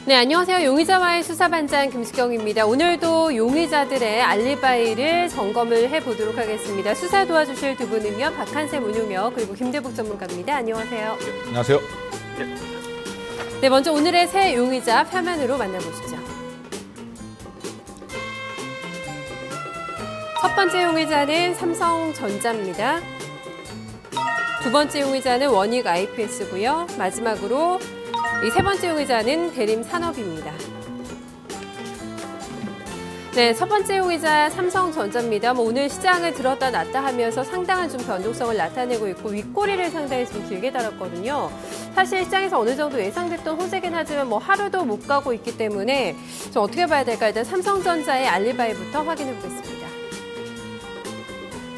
네, 안녕하세요. 용의자와의 수사반장 김수경입니다. 오늘도 용의자들의 알리바이를 점검을 해보도록 하겠습니다. 수사 도와주실 두 분은요, 박한샘 운용역 그리고 김대복 전문가입니다. 안녕하세요. 네, 안녕하세요. 네, 먼저 오늘의 새 용의자 화면으로 만나보시죠. 첫 번째 용의자는 삼성전자입니다. 두 번째 용의자는 원익 IPS고요. 마지막으로 이 세 번째 용의자는 대림산업입니다. 네, 첫 번째 용의자 삼성전자입니다. 오늘 시장을 들었다 놨다 하면서 상당한 좀 변동성을 나타내고 있고 윗꼬리를 상당히 좀 길게 달았거든요. 사실 시장에서 어느 정도 예상됐던 호재긴 하지만 하루도 못 가고 있기 때문에 좀 어떻게 봐야 될까? 일단 삼성전자의 알리바이부터 확인해 보겠습니다.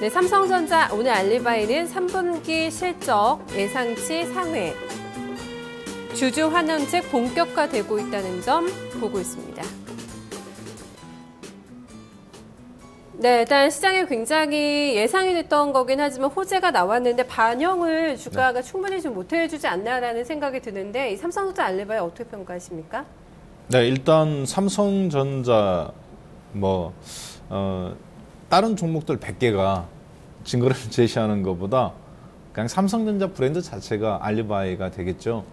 네, 삼성전자 오늘 알리바이는 3분기 실적 예상치 상회. 주주 환원책 본격화되고 있다는 점 보고 있습니다. 네, 일단 시장에 굉장히 예상이 됐던 거긴 하지만 호재가 나왔는데 반영을 주가가 충분히 좀 못해주지 않나라는 생각이 드는데 이 삼성전자 알리바이 어떻게 평가하십니까? 네, 일단 삼성전자 다른 종목들 100개가 증거를 제시하는 것보다 그냥 삼성전자 브랜드 자체가 알리바이가 되겠죠.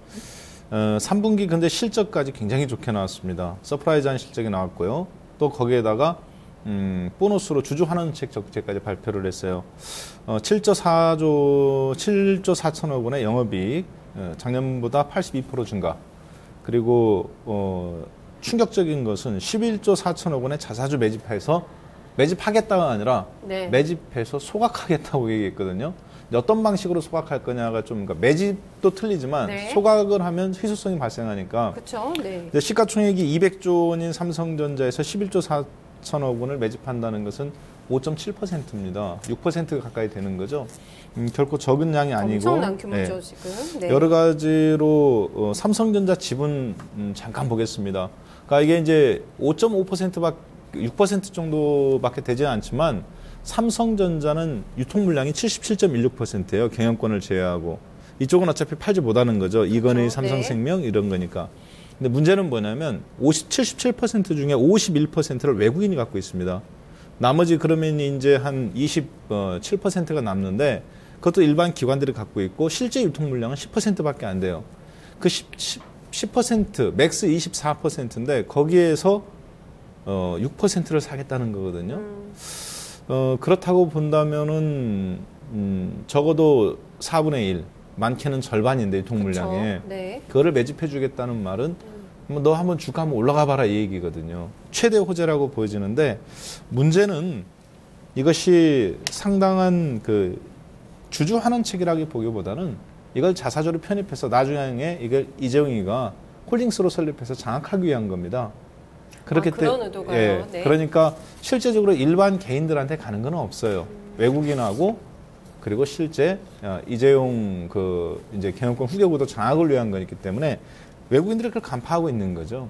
3분기 근데 실적까지 굉장히 좋게 나왔습니다. 서프라이즈한 실적이 나왔고요. 또 거기에다가 보너스로 주주 환원책 적재까지 발표를 했어요. 7조 4천억 원의 영업이익, 작년보다 82% 증가. 그리고 충격적인 것은 11조 4천억 원의 자사주 매집하겠다가 아니라 네. 매집해서 소각하겠다고 얘기했거든요. 어떤 방식으로 소각할 거냐가 그러니까 매집도 틀리지만 네. 소각을 하면 희소성이 발생하니까. 그렇죠. 네. 시가총액이 200조 원인 삼성전자에서 11조 4천억 원을 매집한다는 것은 5.7%입니다. 6% 가까이 되는 거죠. 결코 적은 양이 아니고. 엄청난 규모죠, 네. 지금. 네. 여러 가지로 삼성전자 지분 잠깐 보겠습니다. 그러니까 이게 이제 6% 정도밖에 되지는 않지만 삼성전자는 유통 물량이 77.16%예요. 경영권을 제외하고. 이쪽은 어차피 팔지 못하는 거죠. 이건희, 삼성생명 네. 이런 거니까. 근데 문제는 뭐냐면 77% 중에 51%를 외국인이 갖고 있습니다. 나머지 그러면 이제 한 27%가 남는데 그것도 일반 기관들이 갖고 있고 실제 유통 물량은 10%밖에 안 돼요. 그 10% 맥스 24%인데 거기에서 6%를 사겠다는 거거든요. 그렇다고 본다면은 적어도 4분의 1, 많게는 절반인데 유통 물량에 네. 그거를 매집해 주겠다는 말은 너 한번 주가 한번 올라가 봐라 이 얘기거든요. 최대 호재라고 보여지는데 문제는 이것이 상당한 그 주주 환원책이라고 보기보다는 이걸 자사주로 편입해서 나중에 이걸 이재용이가 홀딩스로 설립해서 장악하기 위한 겁니다. 그렇기 그런 의도가요. 예, 네. 그러니까 실제적으로 일반 개인들한테 가는 건 없어요. 외국인하고 그리고 실제 이재용 이제 경영권 후계구도 장악을 위한 거기 때문에 외국인들이 그걸 간파하고 있는 거죠.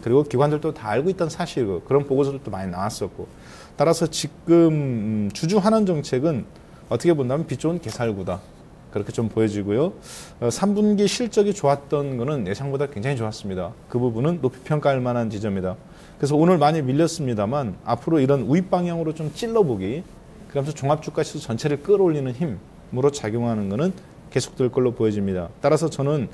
그리고 기관들도 다 알고 있던 사실이고 그런 보고서들도 많이 나왔었고 따라서 지금 주주 환원 정책은 어떻게 본다면 빛 좋은 개살구다. 그렇게 좀 보여지고요. 3분기 실적이 좋았던 거는 예상보다 굉장히 좋았습니다. 그 부분은 높이 평가할 만한 지점이다. 그래서 오늘 많이 밀렸습니다만 앞으로 이런 우익 방향으로 좀 찔러보기, 그러면서 종합주가지수 전체를 끌어올리는 힘으로 작용하는 거는 계속될 걸로 보여집니다. 따라서 저는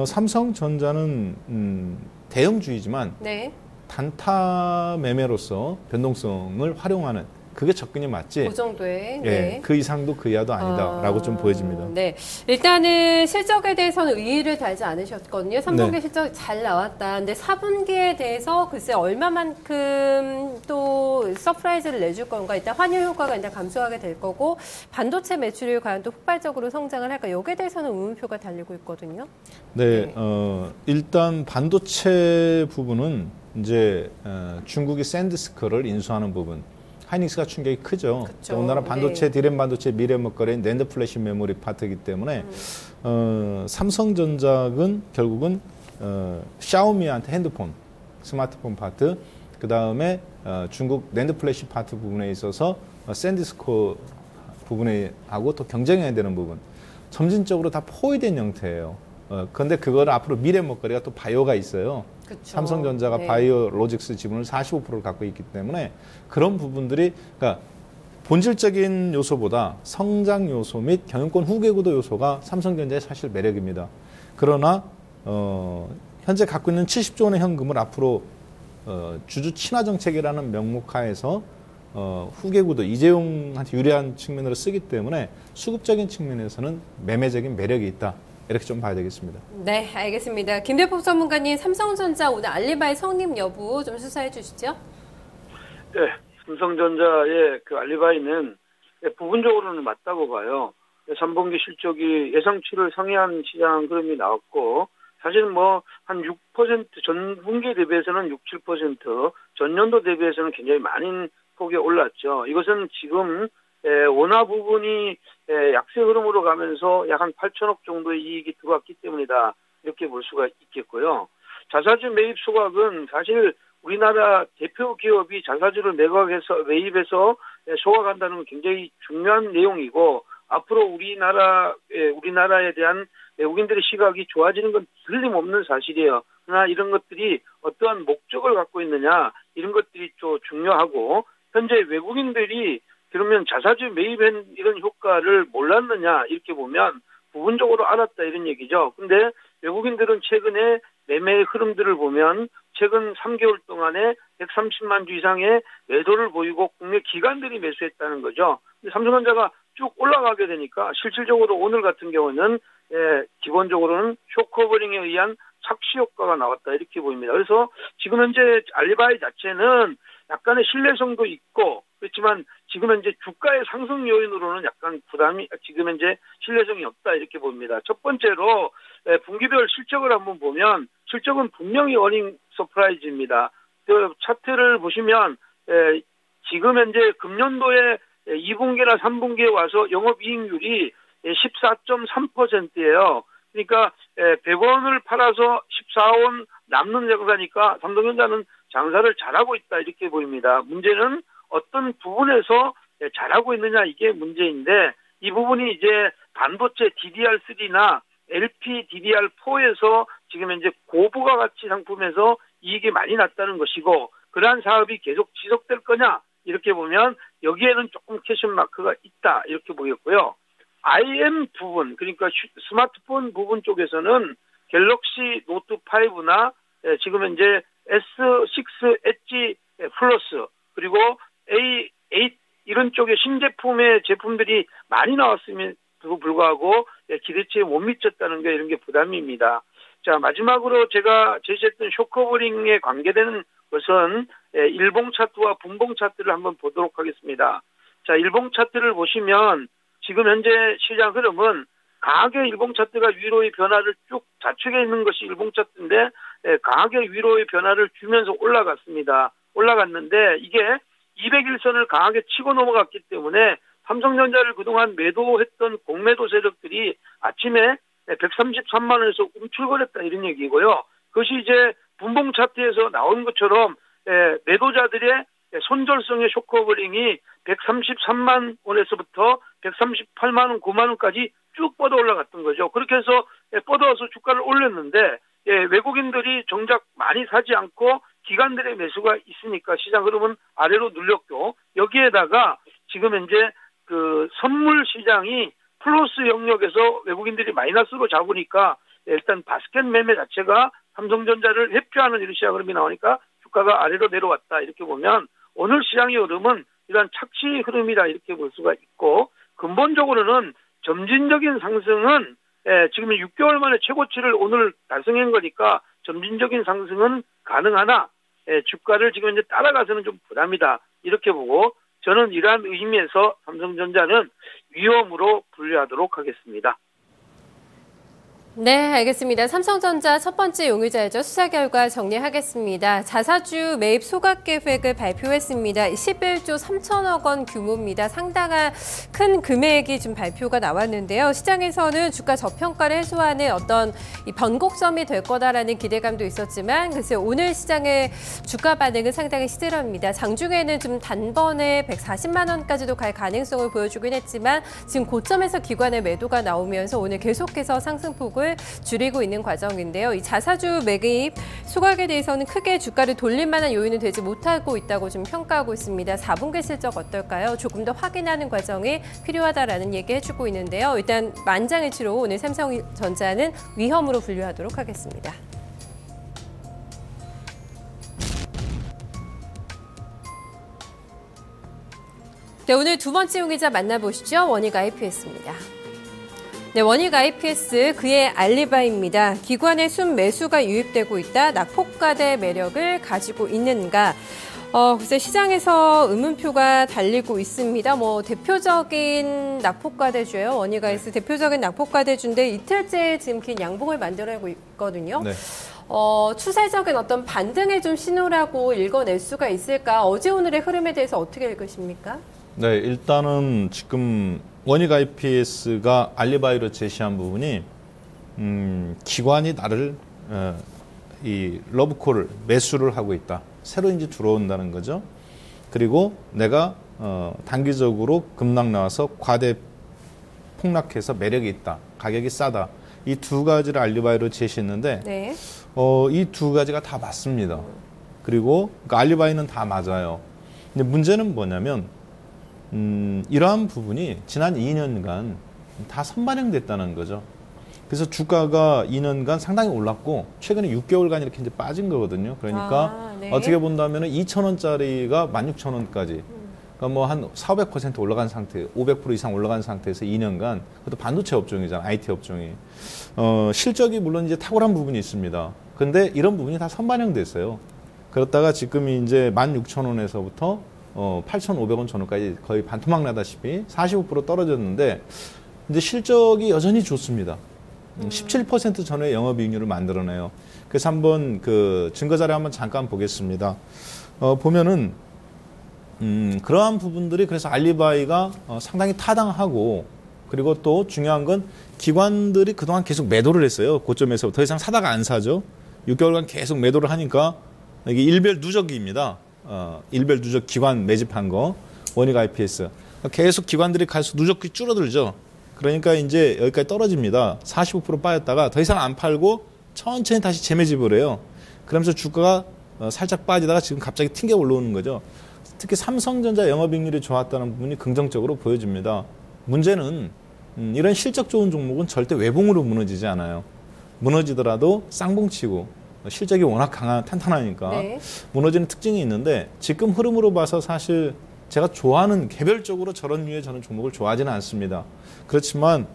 삼성전자는 대형주이지만 네. 단타 매매로서 변동성을 활용하는 그게 접근이 맞지. 그 정도의. 예, 네. 그 이상도 그 이하도 아니다라고 좀 보여집니다. 네, 일단은 실적에 대해서는 의의를 달지 않으셨거든요. 3분기 네. 실적 잘 나왔다. 근데 4분기에 대해서 글쎄 얼마만큼 또 서프라이즈를 내줄 건가. 일단 환율 효과가 일단 감소하게 될 거고 반도체 매출이 과연 또 폭발적으로 성장을 할까. 여기에 대해서는 의문표가 달리고 있거든요. 네, 일단 반도체 부분은 이제 중국이 샌디스크를 인수하는 부분. 하이닉스가 충격이 크죠. 우리나라 반도체, 네. 디램 반도체 미래 먹거리인 낸드 플래시 메모리 파트이기 때문에 삼성전자는 결국은 샤오미한테 핸드폰, 스마트폰 파트, 그 다음에 중국 낸드 플래시 파트 부분에 있어서 샌디스코 부분에 하고 또 경쟁해야 되는 부분. 점진적으로 다 포위된 형태예요. 그런데 그거는 앞으로 미래 먹거리가 또 바이오가 있어요. 그쵸. 삼성전자가 네. 바이오로직스 지분을 45%를 갖고 있기 때문에 그런 부분들이 그러니까 본질적인 요소보다 성장 요소 및 경영권 후계구도 요소가 삼성전자의 사실 매력입니다. 그러나 현재 갖고 있는 70조 원의 현금을 앞으로 주주 친화 정책이라는 명목하에서 후계구도 이재용한테 유리한 측면으로 쓰기 때문에 수급적인 측면에서는 매매적인 매력이 있다. 이렇게 좀 봐야 되겠습니다. 네, 알겠습니다. 김대법 전문가님, 삼성전자 오늘 알리바이 성립 여부 좀 수사해 주시죠. 네, 삼성전자의 그 알리바이는 부분적으로는 맞다고 봐요. 3분기 실적이 예상치를 상회한 시장 흐름이 나왔고, 사실 뭐 한 6% 전분기 대비해서는 6, 7%, 전년도 대비해서는 굉장히 많은 폭이 올랐죠. 이것은 지금 원화 부분이 약세 흐름으로 가면서 약 한 8천억 정도의 이익이 들어왔기 때문이다. 이렇게 볼 수가 있겠고요. 자사주 매입 소각은 사실 우리나라 대표 기업이 자사주를 매입해서 소각한다는 건 굉장히 중요한 내용이고, 앞으로 우리나라에 대한 외국인들의 시각이 좋아지는 건 틀림없는 사실이에요. 그러나 이런 것들이 어떠한 목적을 갖고 있느냐, 이런 것들이 또 중요하고, 현재 외국인들이 그러면 자사주 매입한 이런 효과를 몰랐느냐, 이렇게 보면 부분적으로 알았다 이런 얘기죠. 근데 외국인들은 최근에 매매의 흐름들을 보면 최근 3개월 동안에 130만 주 이상의 매도를 보이고 국내 기관들이 매수했다는 거죠. 근데 삼성전자가 쭉 올라가게 되니까 실질적으로 오늘 같은 경우는 기본적으로는 쇼커버링에 의한 착시 효과가 나왔다 이렇게 보입니다. 그래서 지금 현재 알리바이 자체는 약간의 신뢰성도 있고, 그렇지만 지금 현재 주가의 상승 요인으로는 약간 부담이 지금 현재 신뢰성이 없다 이렇게 봅니다. 첫 번째로 분기별 실적을 한번 보면 실적은 분명히 어닝 서프라이즈입니다. 그 차트를 보시면 지금 현재 금년도에 2분기나 3분기에 와서 영업이익률이 14.3%예요. 그러니까 100원을 팔아서 14원 남는 장사니까 삼성전자는 장사를 잘하고 있다 이렇게 보입니다. 문제는 어떤 부분에서 잘하고 있느냐 이게 문제인데, 이 부분이 이제 반도체 DDR3나 LP DDR4에서 지금 현재 고부가 가치 상품에서 이익이 많이 났다는 것이고, 그러한 사업이 계속 지속될 거냐 이렇게 보면 여기에는 조금 퀘션 마크가 있다 이렇게 보겠고요. IM 부분, 그러니까 스마트폰 부분 쪽에서는 갤럭시 노트 5나 지금 현재 S6 엣지 플러스 그리고 A8 이런 쪽의 신제품의 제품들이 많이 나왔음에도 불구하고 기대치에 못 미쳤다는 게 이런 게 부담입니다. 자, 마지막으로 제가 제시했던 쇼커버링에 관계되는 것은 일봉 차트와 분봉 차트를 한번 보도록 하겠습니다. 자, 일봉 차트를 보시면 지금 현재 시장 흐름은 강하게 일봉 차트가 위로의 변화를 쭉 자축해 있는 것이 일봉 차트인데 강하게 위로의 변화를 주면서 올라갔는데 이게 200일선을 강하게 치고 넘어갔기 때문에 삼성전자를 그동안 매도했던 공매도 세력들이 아침에 133만 원에서 움츠거렸다 이런 얘기고요. 그것이 이제 분봉 차트에서 나온 것처럼 매도자들의 손절성의 쇼커버링이 133만 원에서부터 138만 원, 9만 원까지 쭉 뻗어 올라갔던 거죠. 그렇게 해서 뻗어서 주가를 올렸는데 외국인들이 정작 많이 사지 않고 기관들의 매수가 있으니까 시장 흐름은 아래로 눌렸고, 여기에다가 지금 현재 그 선물 시장이 플러스 영역에서 외국인들이 마이너스로 잡으니까 일단 바스켓 매매 자체가 삼성전자를 회피하는 이런 시장 흐름이 나오니까 주가가 아래로 내려왔다 이렇게 보면 오늘 시장의 흐름은 이러한 착시 흐름이다 이렇게 볼 수가 있고, 근본적으로는 점진적인 상승은 지금 6개월 만에 최고치를 오늘 달성한 거니까 점진적인 상승은 가능하나 주가를 지금 이제 따라가서는 좀 부담이다 이렇게 보고, 저는 이러한 의미에서 삼성전자는 위험으로 분류하도록 하겠습니다. 네, 알겠습니다. 삼성전자 첫 번째 용의자이죠. 수사 결과 정리하겠습니다. 자사주 매입 소각 계획을 발표했습니다. 11조 3천억 원 규모입니다. 상당한 큰 금액이 좀 발표가 나왔는데요. 시장에서는 주가 저평가를 해소하는 어떤 이 변곡점이 될 거다라는 기대감도 있었지만 글쎄 오늘 시장의 주가 반응은 상당히 시들합니다. 장중에는 좀 단번에 140만 원까지도 갈 가능성을 보여주긴 했지만 지금 고점에서 기관의 매도가 나오면서 오늘 계속해서 상승폭을 매력을 줄이고 있는 과정인데요. 이 자사주 매입 소각에 대해서는 크게 주가를 돌릴 만한 요인은 되지 못하고 있다고 좀 평가하고 있습니다. 4분기 실적 어떨까요? 조금 더 확인하는 과정이 필요하다라는 얘기 해주고 있는데요. 일단 만장일치로 오늘 삼성전자는 위험으로 분류하도록 하겠습니다. 네, 오늘 두 번째 용의자 만나보시죠. 원익 IPS입니다. 네, 원익 IPS 그의 알리바이입니다. 기관의 순매수가 유입되고 있다. 낙폭과대 매력을 가지고 있는가? 글쎄 시장에서 의문표가 달리고 있습니다. 대표적인 낙폭과대주예요. 원익 IPS 대표적인 낙폭과대주인데 이틀째 지금 긴 양봉을 만들어내고 있거든요. 네. 추세적인 어떤 반등의 좀 신호라고 읽어낼 수가 있을까? 어제 오늘의 흐름에 대해서 어떻게 읽으십니까? 네, 일단은 지금 원익 IPS가 알리바이로 제시한 부분이 기관이 나를 이 러브콜을 매수를 하고 있다. 새로 이제 들어온다는 거죠. 그리고 내가 단기적으로 급락 나와서 과대 폭락해서 매력이 있다. 가격이 싸다. 이 두 가지를 알리바이로 제시했는데 네. 이 두 가지가 다 맞습니다. 그리고 그러니까 알리바이는 다 맞아요. 근데 문제는 뭐냐면 이러한 부분이 지난 2년간 다 선반영됐다는 거죠. 그래서 주가가 2년간 상당히 올랐고 최근에 6개월간 이렇게 이제 빠진 거거든요. 그러니까 네. 어떻게 본다면 2,000원짜리가 16,000원까지 그러니까 한 400% 올라간 상태, 500% 이상 올라간 상태에서 2년간 그것도 반도체 업종이잖아, IT 업종이. 실적이 물론 이제 탁월한 부분이 있습니다. 근데 이런 부분이 다 선반영됐어요. 그렇다가 지금 이제 16,000원에서부터 8,500원 전후까지 거의 반토막 나다시피 45% 떨어졌는데 이제 실적이 여전히 좋습니다. 17% 전후의 영업이익률을 만들어내요. 그래서 한번 그 증거자료 한번 잠깐 보겠습니다. 보면은 그러한 부분들이 그래서 알리바이가 상당히 타당하고 그리고 또 중요한 건 기관들이 그동안 계속 매도를 했어요. 고점에서 더 이상 사다가 안 사죠. 6개월간 계속 매도를 하니까 이게 일별 누적입니다. 일별 누적 기관 매집한 거 원익 IPS 계속 기관들이 갈수록 누적이 줄어들죠. 그러니까 이제 여기까지 떨어집니다. 45% 빠졌다가 더 이상 안 팔고 천천히 다시 재매집을 해요. 그러면서 주가가 살짝 빠지다가 지금 갑자기 튕겨 올라오는 거죠. 특히 삼성전자 영업이익률이 좋았다는 부분이 긍정적으로 보여집니다. 문제는 이런 실적 좋은 종목은 절대 외봉으로 무너지지 않아요. 무너지더라도 쌍봉치고 실적이 워낙 탄탄하니까 네. 무너지는 특징이 있는데 지금 흐름으로 봐서 사실 제가 좋아하는 개별적으로 저런 류의 저는 종목을 좋아하지는 않습니다. 그렇지만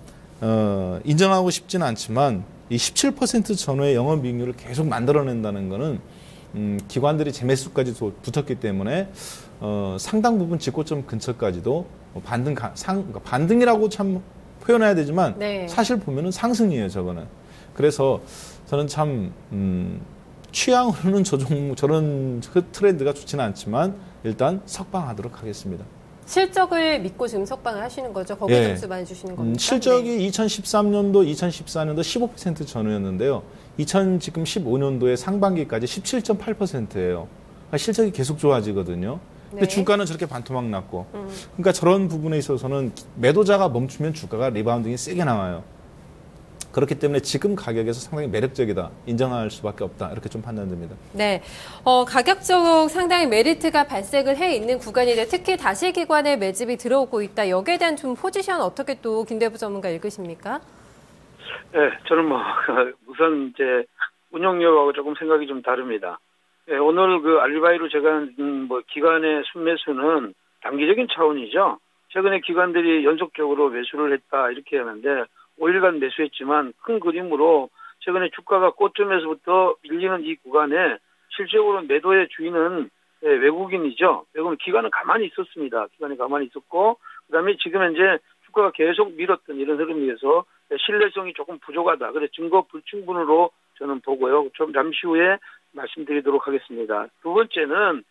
인정하고 싶지는 않지만 이 17% 전후의 영업이익률을 계속 만들어낸다는 거는 기관들이 재매수까지 붙었기 때문에 상당 부분 직고점 근처까지도 반등이라고 참 표현해야 되지만 네. 사실 보면은 상승이에요, 저거는. 그래서 저는 참 취향으로는 저런 트렌드가 좋지는 않지만 일단 석방하도록 하겠습니다. 실적을 믿고 지금 석방을 하시는 거죠? 거기에 예. 점수 많이 주시는 겁니까? 실적이 네. 2013년도, 2014년도 15% 전후였는데요. 지금 15년도에 상반기까지 17.8%예요. 그러니까 실적이 계속 좋아지거든요. 근데 네. 주가는 저렇게 반토막 났고. 그러니까 저런 부분에 있어서는 매도자가 멈추면 주가가 리바운딩이 세게 나와요. 그렇기 때문에 지금 가격에서 상당히 매력적이다. 인정할 수밖에 없다. 이렇게 좀 판단됩니다. 네, 가격적으로 상당히 메리트가 발생을 해 있는 구간인데 특히 다시기관의 매집이 들어오고 있다. 여기에 대한 좀 포지션 어떻게 또 김대부 전문가 읽으십니까? 네, 저는 우선 이제 운영력하고 조금 생각이 좀 다릅니다. 네, 오늘 그 알리바이로 제가 기관의 순매수는 단기적인 차원이죠. 최근에 기관들이 연속적으로 매수를 했다 이렇게 하는데 5일간 매수했지만 큰 그림으로 최근에 주가가 고점에서부터 밀리는 이 구간에 실질적으로 매도의 주인은 외국인이죠. 외국인 기관은 가만히 있었습니다. 기관이 가만히 있었고 그다음에 지금 현재 주가가 계속 밀었던 이런 흐름에서 신뢰성이 조금 부족하다. 그래서 증거 불충분으로 저는 보고요. 좀 잠시 후에 말씀드리도록 하겠습니다. 두 번째는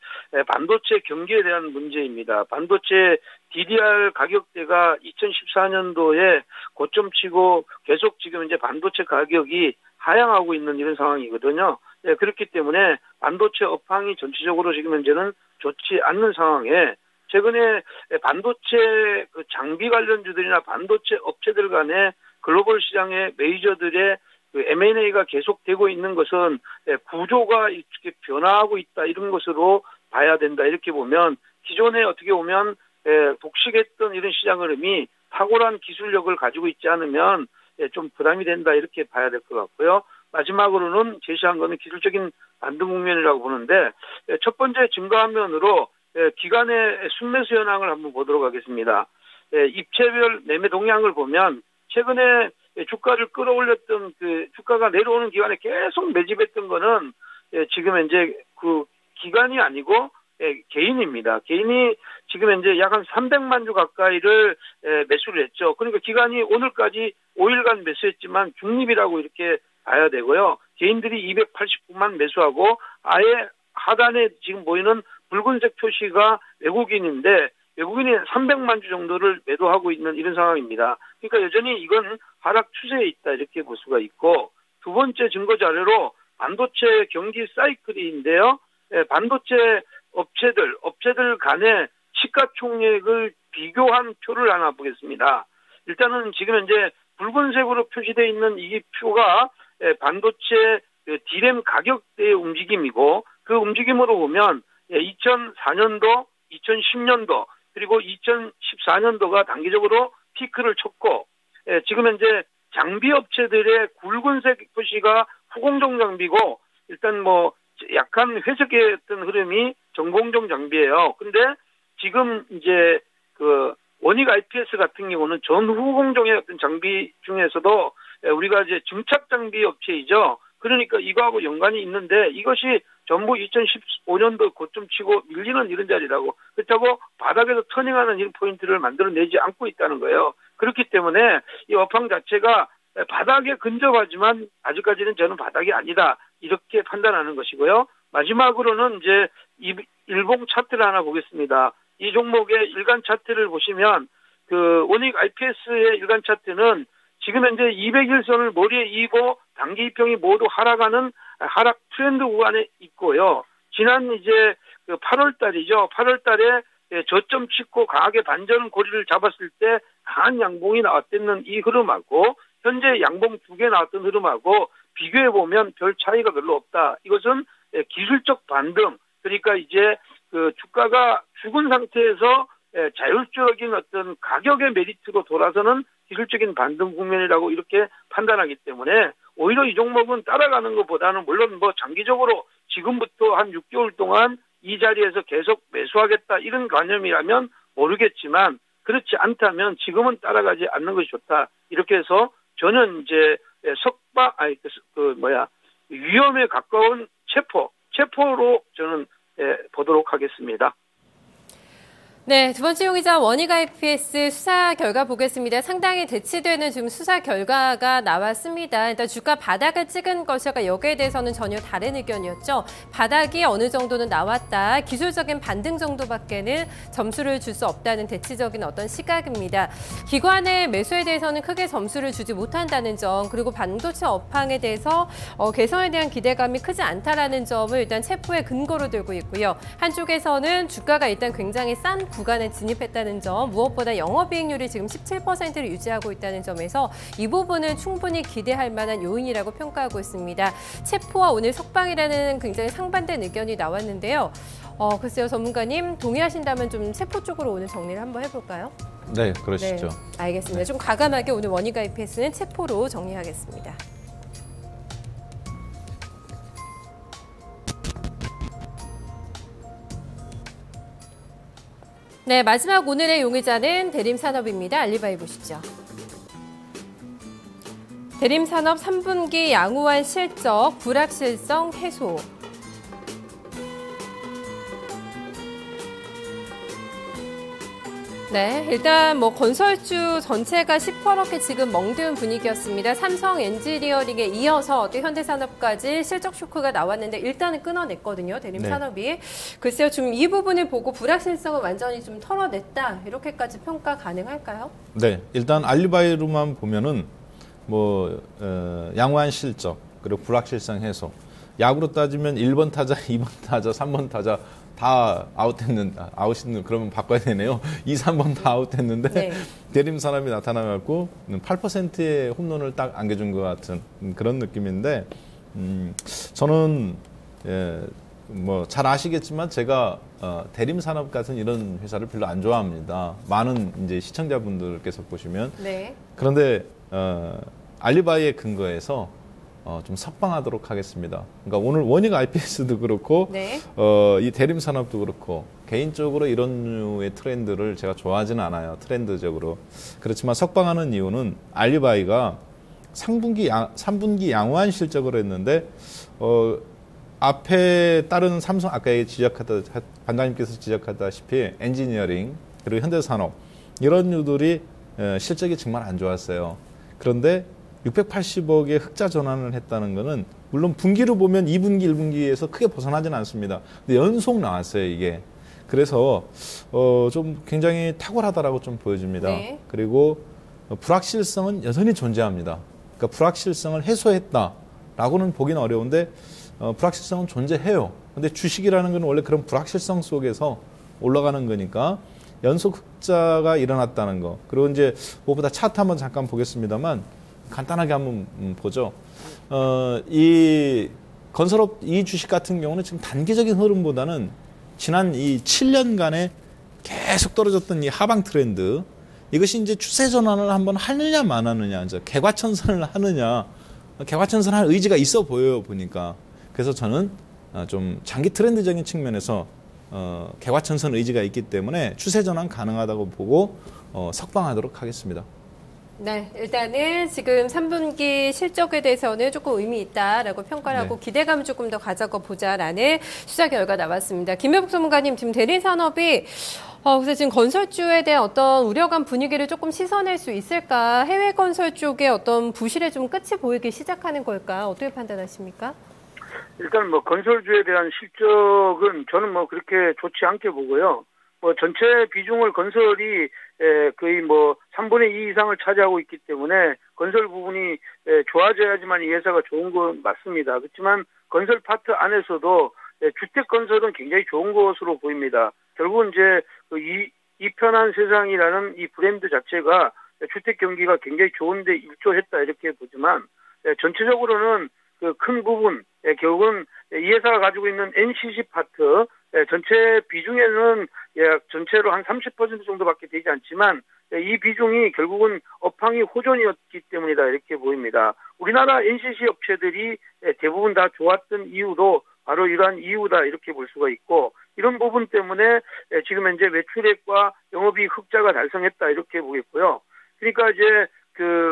반도체 경기에 대한 문제입니다. 반도체 DDR 가격대가 2014년도에 고점치고 계속 지금 이제 반도체 가격이 하향하고 있는 이런 상황이거든요. 네, 그렇기 때문에 반도체 업황이 전체적으로 지금 현재는 좋지 않는 상황에 최근에 반도체 그 장비 관련주들이나 반도체 업체들 간의 글로벌 시장의 메이저들의 그 M&A가 계속되고 있는 것은 구조가 이렇게 변화하고 있다 이런 것으로 봐야 된다. 이렇게 보면 기존에 어떻게 보면 독식했던 이런 시장 흐름이 탁월한 기술력을 가지고 있지 않으면 좀 부담이 된다 이렇게 봐야 될 것 같고요. 마지막으로는 제시한 거는 기술적인 반등 국면이라고 보는데 첫 번째 증가면으로 기관의 순매수 현황을 한번 보도록 하겠습니다. 입체별 매매 동향을 보면 최근에 주가를 끌어올렸던 그 주가가 내려오는 기간에 계속 매집했던 거는 지금 현재 그 기관이 아니고 개인입니다. 개인이 지금 현재 약 한 300만 주 가까이를 매수를 했죠. 그러니까 기관이 오늘까지 5일간 매수했지만 중립이라고 이렇게 봐야 되고요. 개인들이 289만 매수하고 아예 하단에 지금 보이는 붉은색 표시가 외국인인데 외국인이 300만 주 정도를 매도하고 있는 이런 상황입니다. 그러니까 여전히 이건 하락 추세에 있다 이렇게 볼 수가 있고 두 번째 증거 자료로 반도체 경기 사이클인데요. 반도체 업체들 간의 시가총액을 비교한 표를 하나 보겠습니다. 일단은 지금 현재 붉은색으로 표시되어 있는 이 표가 반도체 D램 가격대의 움직임이고 그 움직임으로 보면 2004년도, 2010년도 그리고 2014년도가 단기적으로 피크를 쳤고 지금 현재 장비 업체들의 굵은색 표시가 후공정 장비고 일단 뭐 약간 회색의 어떤 흐름이 전공정 장비예요. 근데 지금 이제 그 원익 IPS 같은 경우는 전후공정의 어떤 장비 중에서도 우리가 이제 증착 장비 업체이죠. 그러니까 이거하고 연관이 있는데 이것이 전부 2015년도 고점 치고 밀리는 이런 자리라고 그렇다고 바닥에서 터닝하는 이런 포인트를 만들어내지 않고 있다는 거예요. 그렇기 때문에 이 업황 자체가 바닥에 근접하지만 아직까지는 저는 바닥이 아니다 이렇게 판단하는 것이고요. 마지막으로는 이제 일봉 차트를 하나 보겠습니다. 이 종목의 일간 차트를 보시면 그 원익 IPS의 일간 차트는 지금 현재 200일선을 머리에 이고 단기 이평이 모두 하락하는 하락 트렌드 구간에 있고요. 지난 이제 그 8월 달이죠. 8월 달에 저점 찍고 강하게 반전 고리를 잡았을 때 강한 양봉이 나왔던 이 흐름하고 현재 양봉 2개 나왔던 흐름하고 비교해 보면 별 차이가 별로 없다. 이것은 기술적 반등. 그러니까 이제 그 주가가 죽은 상태에서 자율적인 어떤 가격의 메리트로 돌아서는 기술적인 반등 국면이라고 이렇게 판단하기 때문에 오히려 이 종목은 따라가는 것보다는 물론 뭐 장기적으로 지금부터 한 6개월 동안 이 자리에서 계속 매수하겠다 이런 관념이라면 모르겠지만 그렇지 않다면 지금은 따라가지 않는 것이 좋다. 이렇게 해서 저는 이제 위험에 가까운 체포로 저는 보도록 하겠습니다. 네, 두 번째 용의자 원익 IPS 수사 결과 보겠습니다. 상당히 대치되는 지금 수사 결과가 나왔습니다. 일단 주가 바닥을 찍은 것과 여기에 대해서는 전혀 다른 의견이었죠. 바닥이 어느 정도는 나왔다. 기술적인 반등 정도밖에는 점수를 줄 수 없다는 대치적인 어떤 시각입니다. 기관의 매수에 대해서는 크게 점수를 주지 못한다는 점, 그리고 반도체 업황에 대해서 개선에 대한 기대감이 크지 않다라는 점을 일단 체포의 근거로 들고 있고요. 한쪽에서는 주가가 일단 굉장히 싼 구간에 진입했다는 점, 무엇보다 영업이익률이 지금 17%를 유지하고 있다는 점에서 이 부분은 충분히 기대할 만한 요인이라고 평가하고 있습니다. 체포와 오늘 석방이라는 굉장히 상반된 의견이 나왔는데요. 글쎄요, 전문가님 동의하신다면 좀 체포 쪽으로 오늘 정리를 한번 해볼까요? 네, 그러시죠. 네, 알겠습니다. 좀 과감하게 오늘 원익 IPS는 체포로 정리하겠습니다. 네, 마지막 오늘의 용의자는 대림산업입니다. 알리바이 보시죠. 대림산업 3분기 양호한 실적, 불확실성 해소. 네, 일단 건설주 전체가 시퍼렇게 지금 멍든 분위기였습니다. 삼성 엔지니어링에 이어서 또 현대산업까지 실적 쇼크가 나왔는데 일단은 끊어냈거든요. 대림산업이. 네. 글쎄요, 좀 이 부분을 보고 불확실성을 완전히 좀 털어냈다. 이렇게까지 평가 가능할까요? 네, 일단 알리바이로만 보면은 양호한 실적 그리고 불확실성 해소. 야구로 따지면 1번 타자, 2번 타자, 3번 타자 다 아웃있는 그러면 바꿔야 되네요. 2, 3번 다 아웃됐는데 네. 대림 산업이 나타나갖고 8%의 홈런을 딱 안겨준 것 같은 그런 느낌인데 저는 뭐 잘 아시겠지만 제가 대림 산업 같은 이런 회사를 별로 안 좋아합니다. 많은 이제 시청자분들께서 보시면 네. 그런데 알리바이에 근거해서 좀 석방하도록 하겠습니다. 그러니까 오늘 원익 IPS도 그렇고 네. 이 대림 산업도 그렇고 개인적으로 이런 류의 트렌드를 제가 좋아하지는 않아요. 트렌드적으로. 그렇지만 석방하는 이유는 알리바이가 3분기 양호한 실적을 했는데 앞에 다른 삼성 아까 반장님께서 지적하다시피 엔지니어링 그리고 현대산업 이런 류들이 실적이 정말 안 좋았어요. 그런데 680억의 흑자 전환을 했다는 것은 물론 분기로 보면 2분기, 1분기에서 크게 벗어나지는 않습니다. 근데 연속 나왔어요, 이게. 그래서 좀 굉장히 탁월하다라고 좀 보여집니다. 네. 그리고 불확실성은 여전히 존재합니다. 그러니까 불확실성을 해소했다라고는 보기는 어려운데 불확실성은 존재해요. 근데 주식이라는 건 원래 그런 불확실성 속에서 올라가는 거니까 연속 흑자가 일어났다는 거. 그리고 이제 무엇보다 차트 한번 잠깐 보겠습니다만 간단하게 한번 보죠. 이 건설업 이 주식 같은 경우는 지금 단기적인 흐름보다는 지난 이 7년간에 계속 떨어졌던 이 하방 트렌드 이것이 이제 추세 전환을 한번 하느냐 안 하느냐 이제 개과천선을 하느냐 개과천선할 의지가 있어 보여요 보니까. 그래서 저는 좀 장기 트렌드적인 측면에서 개과천선 의지가 있기 때문에 추세 전환 가능하다고 보고 석방하도록 하겠습니다. 네, 일단은 지금 3분기 실적에 대해서는 조금 의미 있다라고 평가를 하고 기대감을 조금 더 가져가 보자라는 수사 결과 나왔습니다. 김효복 전문가님, 지금 대리산업이 그래서 지금 건설주에 대한 어떤 우려감 분위기를 조금 씻어낼 수 있을까? 해외 건설 쪽에 어떤 부실에 좀 끝이 보이기 시작하는 걸까? 어떻게 판단하십니까? 일단 뭐 건설주에 대한 실적은 저는 뭐 그렇게 좋지 않게 보고요. 뭐 전체 비중을 건설이 거의 뭐 3분의 2 이상을 차지하고 있기 때문에 건설 부분이 좋아져야지만 이 회사가 좋은 건 맞습니다. 그렇지만 건설 파트 안에서도 주택 건설은 굉장히 좋은 것으로 보입니다. 결국은 이제 이 편한 세상이라는 이 브랜드 자체가 주택 경기가 굉장히 좋은데 일조했다 이렇게 보지만 전체적으로는 그 큰 부분 결국은 이 회사가 가지고 있는 NCC 파트 전체 비중에는 약 전체로 한 30% 정도밖에 되지 않지만 이 비중이 결국은 업황이 호전이었기 때문이다 이렇게 보입니다. 우리나라 NCC 업체들이 대부분 다 좋았던 이유도 바로 이러한 이유다 이렇게 볼 수가 있고 이런 부분 때문에 지금 현재 매출액과 영업이익 흑자가 달성했다 이렇게 보겠고요. 그러니까 이제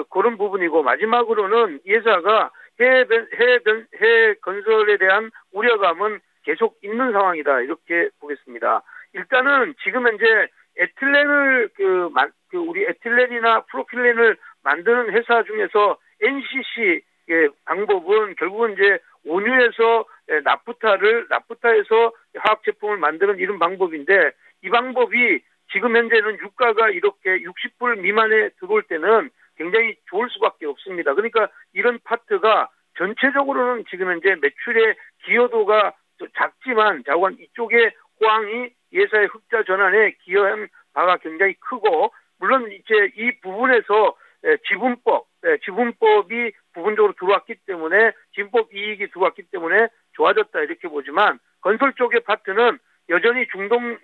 그런 부분이고 마지막으로는 이 회사가 해외 건설에 대한 우려감은 계속 있는 상황이다 이렇게 보겠습니다. 일단은 지금 현재 에틸렌을 우리 에틸렌이나 프로필렌을 만드는 회사 중에서 NCC의 방법은 결국은 이제 원유에서 나프타에서 화학 제품을 만드는 이런 방법인데 이 방법이 지금 현재는 유가가 이렇게 60불 미만에 들어올 때는 굉장히 좋을 수밖에 없습니다. 그러니까 이런 파트가 전체적으로는 지금 현재 매출의 기여도가 작지만 자관 이쪽의 호황이 예사의 흑자 전환에 기여한 바가 굉장히 크고 물론 이제 이 부분에서 지분법이 부분적으로 들어왔기 때문에 지분법 이익이 들어왔기 때문에 좋아졌다 이렇게 보지만 건설 쪽의 파트는 여전히 중동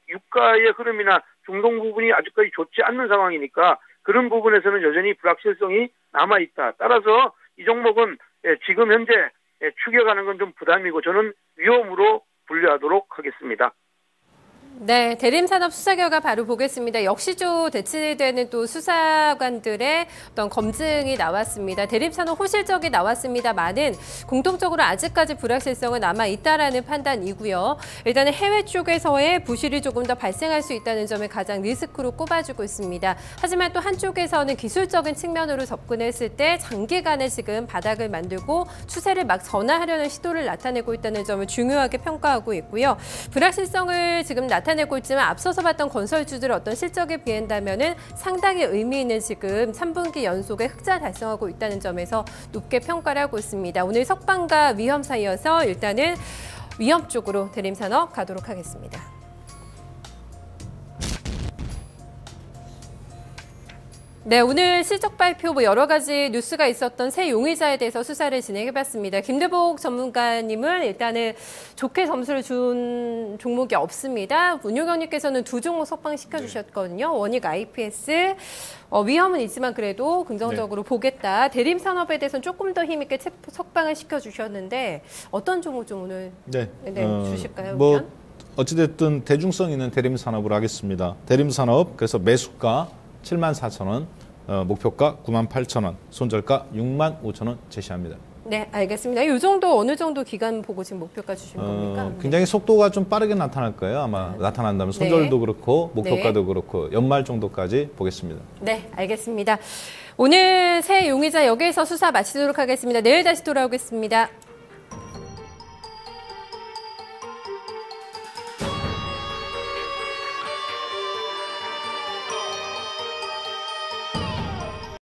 유가의 흐름이나 중동 부분이 아직까지 좋지 않는 상황이니까 그런 부분에서는 여전히 불확실성이 남아있다. 따라서 이 종목은 지금 현재 추격하는 건 좀 부담이고 저는 위험으로 분류하도록 하겠습니다. 네, 대림산업 수사 결과 바로 보겠습니다. 역시조 대치되는 또 수사관들의 어떤 검증이 나왔습니다. 대림산업 호실적이 나왔습니다만은 공통적으로 아직까지 불확실성은 남아있다라는 판단이고요. 일단은 해외 쪽에서의 부실이 조금 더 발생할 수 있다는 점을 가장 리스크로 꼽아주고 있습니다. 하지만 또 한쪽에서는 기술적인 측면으로 접근했을 때 장기간에 지금 바닥을 만들고 추세를 막 전환하려는 시도를 나타내고 있다는 점을 중요하게 평가하고 있고요. 불확실성을 지금 나타내고 있지만 앞서서 봤던 건설주들의 어떤 실적에 비한다면은 상당히 의미 있는 지금 3분기 연속의 흑자 달성하고 있다는 점에서 높게 평가를 하고 있습니다. 오늘 석방과 위험사이어서 일단은 위험 쪽으로 대림산업 가도록 하겠습니다. 네, 오늘 실적 발표 여러 가지 뉴스가 있었던 새 용의자에 대해서 수사를 진행해봤습니다. 김대복 전문가님은 일단은 좋게 점수를 준 종목이 없습니다. 문효경님께서는 두 종목 석방시켜주셨거든요. 원익 IPS 위험은 있지만 그래도 긍정적으로 보겠다. 대림산업에 대해서는 조금 더 힘있게 석방을 시켜주셨는데 어떤 종목 좀 오늘 주실까요? 어찌됐든 대중성 있는 대림산업으로 하겠습니다. 대림산업 그래서 매수가 74,000원, 목표가 98,000원, 손절가 65,000원 제시합니다. 네, 알겠습니다. 이 정도 어느 정도 기간 보고 지금 목표가 주신 겁니까? 굉장히 속도가 좀 빠르게 나타날 거예요. 아마 나타난다면 손절도 그렇고 목표가도 그렇고 연말 정도까지 보겠습니다. 네, 알겠습니다. 오늘 새 용의자 여기에서 수사 마치도록 하겠습니다. 내일 다시 돌아오겠습니다.